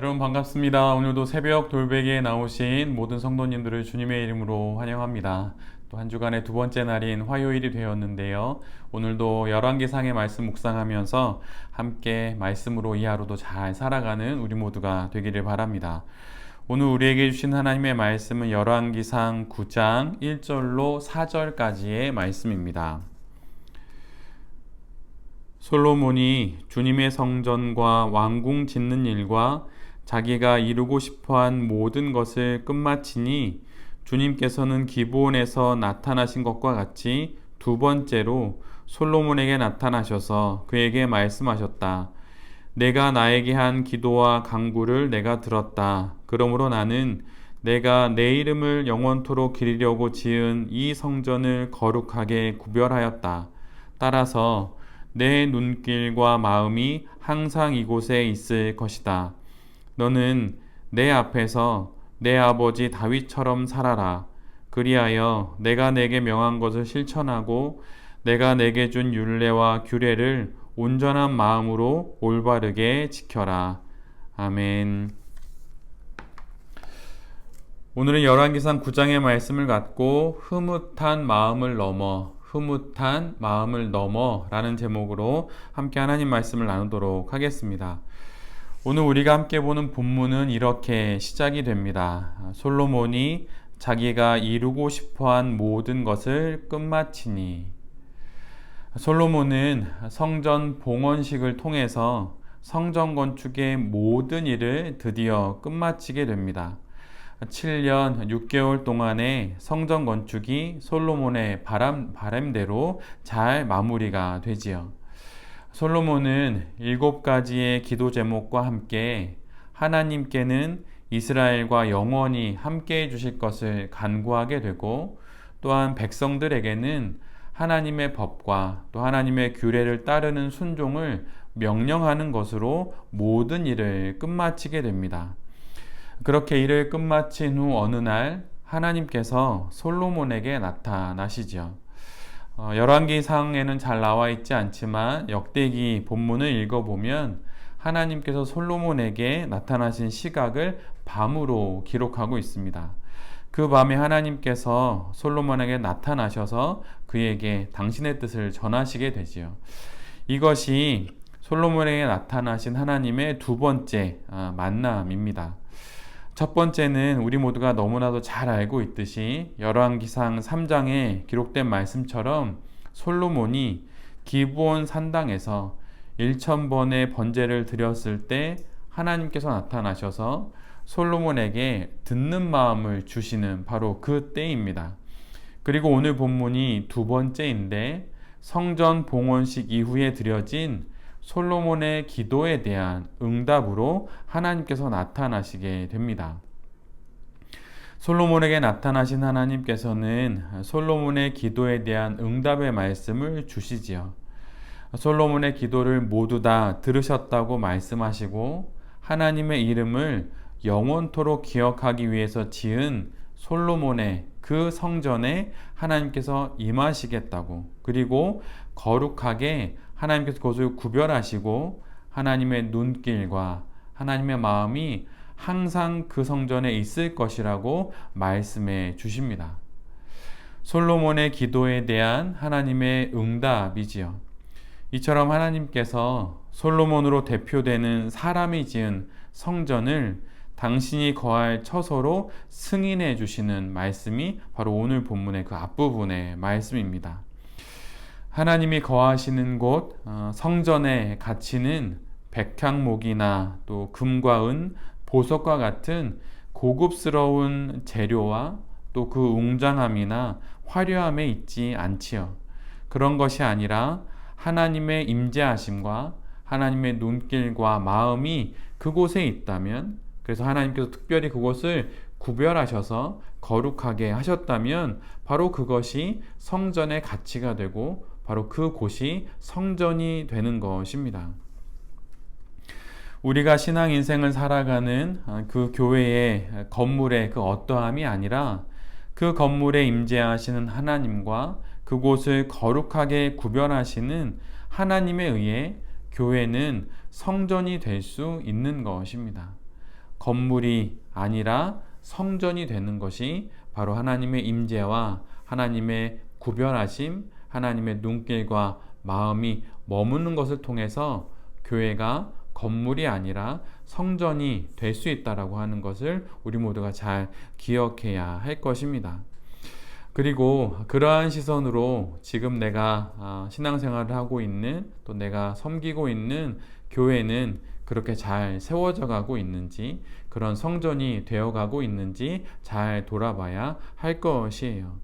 여러분 반갑습니다. 오늘도 새벽 돌베개에 나오신 모든 성도님들을 주님의 이름으로 환영합니다. 또 한 주간의 두 번째 날인 화요일이 되었는데요. 오늘도 열왕기상의 말씀 묵상하면서 함께 말씀으로 이 하루도 잘 살아가는 우리 모두가 되기를 바랍니다. 오늘 우리에게 주신 하나님의 말씀은 열왕기상 9장 1절로 4절까지의 말씀입니다. 솔로몬이 주님의 성전과 왕궁 짓는 일과 자기가 이루고 싶어한 모든 것을 끝마치니 주님께서는 기브온에서 나타나신 것과 같이 두 번째로 솔로몬에게 나타나셔서 그에게 말씀하셨다. 내가 나에게 한 기도와 간구를 내가 들었다. 그러므로 나는 내가 내 이름을 영원토록 기리려고 지은 이 성전을 거룩하게 구별하였다. 따라서 내 눈길과 마음이 항상 이곳에 있을 것이다. 너는 내 앞에서 내 아버지 다윗처럼 살아라. 그리하여 내가 내게 명한 것을 실천하고 내가 내게 준 율례와 규례를 온전한 마음으로 올바르게 지켜라. 아멘. 오늘은 열왕기상 9장의 말씀을 갖고 흐뭇한 마음을 넘어 라는 제목으로 함께 하나님 말씀을 나누도록 하겠습니다. 오늘 우리가 함께 보는 본문은 이렇게 시작이 됩니다. 솔로몬이 자기가 이루고 싶어한 모든 것을 끝마치니. 솔로몬은 성전 봉헌식을 통해서 성전 건축의 모든 일을 드디어 끝마치게 됩니다. 7년 6개월 동안의 성전 건축이 솔로몬의 바람대로 잘 마무리가 되지요. 솔로몬은 7가지의 기도 제목과 함께 하나님께는 이스라엘과 영원히 함께 해주실 것을 간구하게 되고, 또한 백성들에게는 하나님의 법과 또 하나님의 규례를 따르는 순종을 명령하는 것으로 모든 일을 끝마치게 됩니다. 그렇게 일을 끝마친 후 어느 날 하나님께서 솔로몬에게 나타나시죠. 열왕기상에는 잘 나와 있지 않지만 역대기 본문을 읽어보면 하나님께서 솔로몬에게 나타나신 시각을 밤으로 기록하고 있습니다. 그 밤에 하나님께서 솔로몬에게 나타나셔서 그에게 당신의 뜻을 전하시게 되지요. 이것이 솔로몬에게 나타나신 하나님의 두 번째 만남입니다. 첫 번째는 우리 모두가 너무나도 잘 알고 있듯이 열왕기상 3장에 기록된 말씀처럼 솔로몬이 기브온 산당에서 1000번의 번제를 드렸을 때 하나님께서 나타나셔서 솔로몬에게 듣는 마음을 주시는 바로 그 때입니다. 그리고 오늘 본문이 두 번째인데 성전 봉헌식 이후에 드려진 솔로몬의 기도에 대한 응답으로 하나님께서 나타나시게 됩니다. 솔로몬에게 나타나신 하나님께서는 솔로몬의 기도에 대한 응답의 말씀을 주시지요. 솔로몬의 기도를 모두 다 들으셨다고 말씀하시고 하나님의 이름을 영원토록 기억하기 위해서 지은 솔로몬의 그 성전에 하나님께서 임하시겠다고, 그리고 거룩하게 하나님께서 그것을 구별하시고 하나님의 눈길과 하나님의 마음이 항상 그 성전에 있을 것이라고 말씀해 주십니다. 솔로몬의 기도에 대한 하나님의 응답이지요. 이처럼 하나님께서 솔로몬으로 대표되는 사람이 지은 성전을 당신이 거할 처소로 승인해 주시는 말씀이 바로 오늘 본문의 그 앞부분의 말씀입니다. 하나님이 거하시는 곳 성전의 가치는 백향목이나 또 금과 은, 보석과 같은 고급스러운 재료와 또 그 웅장함이나 화려함에 있지 않지요. 그런 것이 아니라 하나님의 임재하심과 하나님의 눈길과 마음이 그곳에 있다면, 그래서 하나님께서 특별히 그곳을 구별하셔서 거룩하게 하셨다면 바로 그것이 성전의 가치가 되고 바로 그곳이 성전이 되는 것입니다. 우리가 신앙 인생을 살아가는 그 교회의 건물의 그 어떠함이 아니라 그 건물에 임재하시는 하나님과 그곳을 거룩하게 구별하시는 하나님에 의해 교회는 성전이 될 수 있는 것입니다. 건물이 아니라 성전이 되는 것이 바로 하나님의 임재와 하나님의 구별하심, 하나님의 눈길과 마음이 머무는 것을 통해서 교회가 건물이 아니라 성전이 될 수 있다라고 하는 것을 우리 모두가 잘 기억해야 할 것입니다. 그리고 그러한 시선으로 지금 내가 신앙생활을 하고 있는, 또 내가 섬기고 있는 교회는 그렇게 잘 세워져 가고 있는지, 그런 성전이 되어 가고 있는지 잘 돌아봐야 할 것이에요.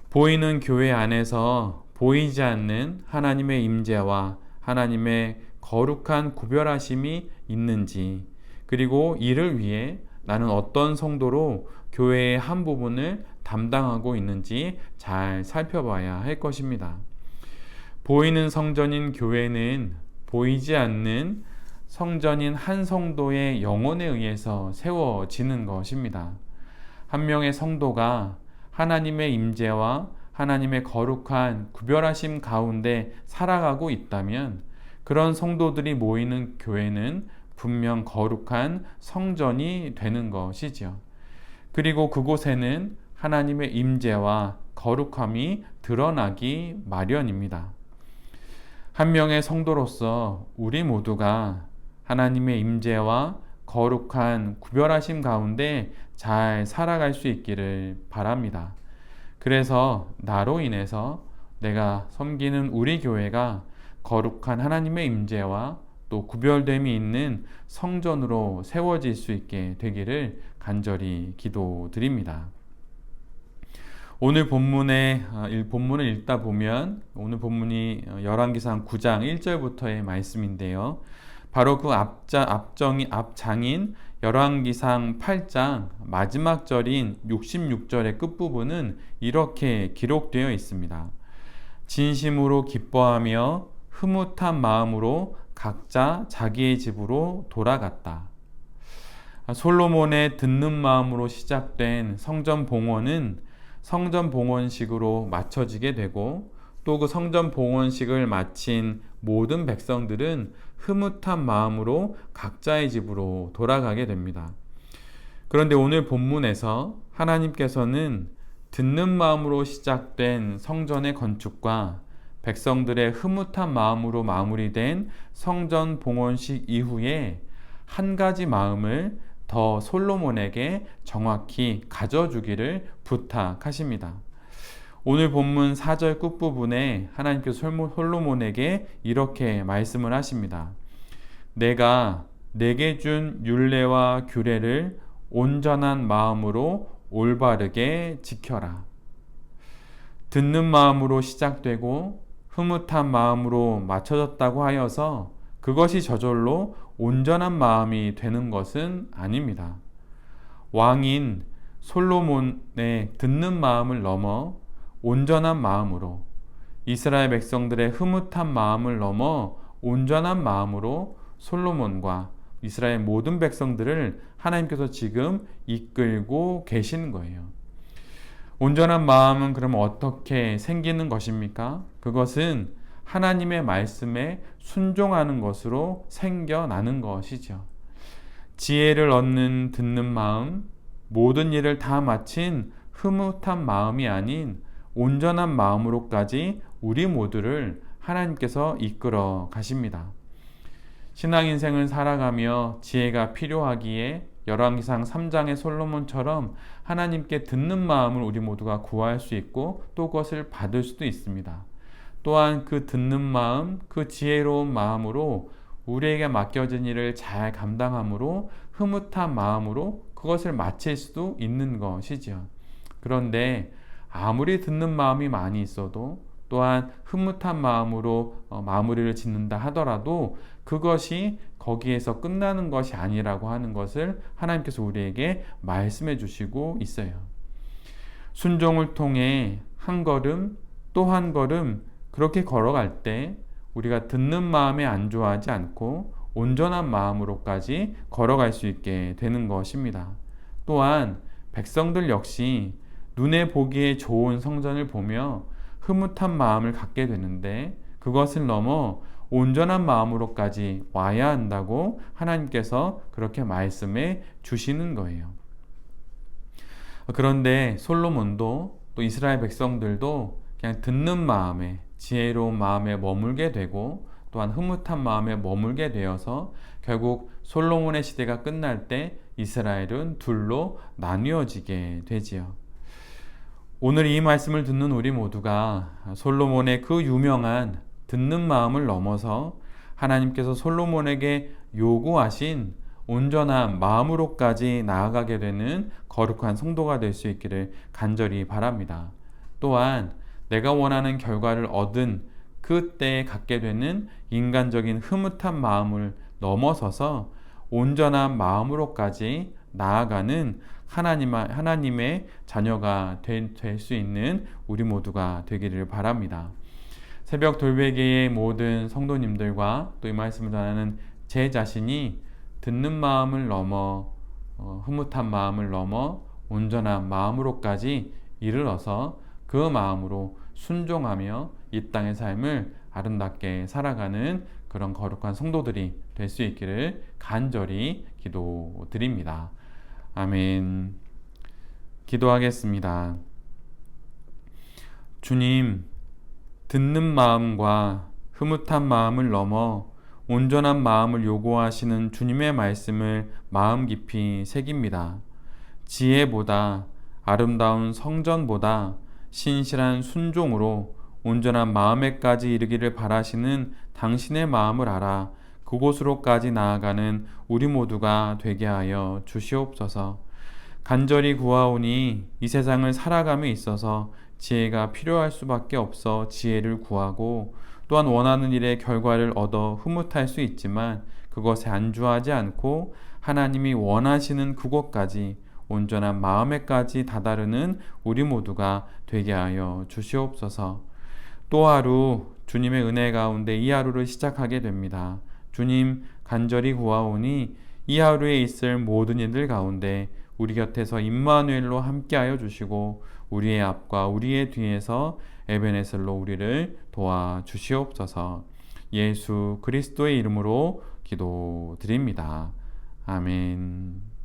보이는 교회 안에서 보이지 않는 하나님의 임재와 하나님의 거룩한 구별하심이 있는지, 그리고 이를 위해 나는 어떤 성도로 교회의 한 부분을 담당하고 있는지 잘 살펴봐야 할 것입니다. 보이는 성전인 교회는 보이지 않는 성전인 한 성도의 영혼에 의해서 세워지는 것입니다. 한 명의 성도가 하나님의 임재와 하나님의 거룩한 구별하심 가운데 살아가고 있다면 그런 성도들이 모이는 교회는 분명 거룩한 성전이 되는 것이지요. 그리고 그곳에는 하나님의 임재와 거룩함이 드러나기 마련입니다. 한 명의 성도로서 우리 모두가 하나님의 임재와 거룩한 구별하심 가운데 잘 살아갈 수 있기를 바랍니다. 그래서 나로 인해서 내가 섬기는 우리 교회가 거룩한 하나님의 임재와 또 구별됨이 있는 성전으로 세워질 수 있게 되기를 간절히 기도드립니다. 오늘 본문을 읽다 보면 오늘 본문이 열왕기상 9장 1절부터의 말씀인데요. 바로 그 앞장인 열왕기상 8장 마지막 절인 66절의 끝부분은 이렇게 기록되어 있습니다. 진심으로 기뻐하며 흐뭇한 마음으로 각자 자기의 집으로 돌아갔다. 솔로몬의 듣는 마음으로 시작된 성전 봉헌은 성전 봉헌식으로 마쳐지게 되고, 또 그 성전 봉헌식을 마친 모든 백성들은 흐뭇한 마음으로 각자의 집으로 돌아가게 됩니다. 그런데 오늘 본문에서 하나님께서는 듣는 마음으로 시작된 성전의 건축과 백성들의 흐뭇한 마음으로 마무리된 성전 봉헌식 이후에 한 가지 마음을 더 솔로몬에게 정확히 가져주기를 부탁하십니다. 오늘 본문 4절 끝부분에 하나님께서 솔로몬에게 이렇게 말씀을 하십니다. 내가 내게 준 율례와 규례를 온전한 마음으로 올바르게 지켜라. 듣는 마음으로 시작되고 흐뭇한 마음으로 맞춰졌다고 하여서 그것이 저절로 온전한 마음이 되는 것은 아닙니다. 왕인 솔로몬의 듣는 마음을 넘어 온전한 마음으로, 이스라엘 백성들의 흐뭇한 마음을 넘어 온전한 마음으로 솔로몬과 이스라엘 모든 백성들을 하나님께서 지금 이끌고 계시는 거예요. 온전한 마음은 그러면 어떻게 생기는 것입니까? 그것은 하나님의 말씀에 순종하는 것으로 생겨나는 것이죠. 지혜를 얻는 듣는 마음, 모든 일을 다 마친 흐뭇한 마음이 아닌 온전한 마음으로까지 우리 모두를 하나님께서 이끌어 가십니다. 신앙 인생을 살아가며 지혜가 필요하기에 열왕기상 3장의 솔로몬처럼 하나님께 듣는 마음을 우리 모두가 구할 수 있고 또 그것을 받을 수도 있습니다. 또한 그 듣는 마음, 그 지혜로운 마음으로 우리에게 맡겨진 일을 잘 감당함으로 흐뭇한 마음으로 그것을 마칠 수도 있는 것이죠. 그런데 아무리 듣는 마음이 많이 있어도 또한 흐뭇한 마음으로 마무리를 짓는다 하더라도 그것이 거기에서 끝나는 것이 아니라고 하는 것을 하나님께서 우리에게 말씀해 주시고 있어요. 순종을 통해 한 걸음 또 한 걸음 그렇게 걸어갈 때 우리가 듣는 마음에 안주하지 않고 온전한 마음으로까지 걸어갈 수 있게 되는 것입니다. 또한 백성들 역시 눈에 보기에 좋은 성전을 보며 흐뭇한 마음을 갖게 되는데 그것을 넘어 온전한 마음으로까지 와야 한다고 하나님께서 그렇게 말씀해 주시는 거예요. 그런데 솔로몬도 또 이스라엘 백성들도 그냥 듣는 마음에, 지혜로운 마음에 머물게 되고 또한 흐뭇한 마음에 머물게 되어서 결국 솔로몬의 시대가 끝날 때 이스라엘은 둘로 나뉘어지게 되지요. 오늘 이 말씀을 듣는 우리 모두가 솔로몬의 그 유명한 듣는 마음을 넘어서 하나님께서 솔로몬에게 요구하신 온전한 마음으로까지 나아가게 되는 거룩한 성도가 될 수 있기를 간절히 바랍니다. 또한 내가 원하는 결과를 얻은 그때에 갖게 되는 인간적인 흐뭇한 마음을 넘어서서 온전한 마음으로까지 나아가는 하나님의 자녀가 될 수 있는 우리 모두가 되기를 바랍니다. 새벽 돌베개의 모든 성도님들과 또 이 말씀을 전하는 제 자신이 듣는 마음을 넘어 흐뭇한 마음을 넘어 온전한 마음으로까지 이르러서 그 마음으로 순종하며 이 땅의 삶을 아름답게 살아가는 그런 거룩한 성도들이 될 수 있기를 간절히 기도드립니다. 아멘. 기도하겠습니다. 주님, 듣는 마음과 흐뭇한 마음을 넘어 온전한 마음을 요구하시는 주님의 말씀을 마음 깊이 새깁니다. 지혜보다, 아름다운 성전보다 신실한 순종으로 온전한 마음에까지 이르기를 바라시는 당신의 마음을 알아 그곳으로까지 나아가는 우리 모두가 되게 하여 주시옵소서. 간절히 구하오니 이 세상을 살아감에 있어서 지혜가 필요할 수밖에 없어 지혜를 구하고 또한 원하는 일의 결과를 얻어 흐뭇할 수 있지만 그것에 안주하지 않고 하나님이 원하시는 그곳까지 온전한 마음에까지 다다르는 우리 모두가 되게 하여 주시옵소서. 또 하루 주님의 은혜 가운데 이 하루를 시작하게 됩니다. 주님, 간절히 구하오니 이 하루에 있을 모든 일들 가운데 우리 곁에서 임마누엘로 함께하여 주시고 우리의 앞과 우리의 뒤에서 에베네셀로 우리를 도와주시옵소서. 예수 그리스도의 이름으로 기도드립니다. 아멘.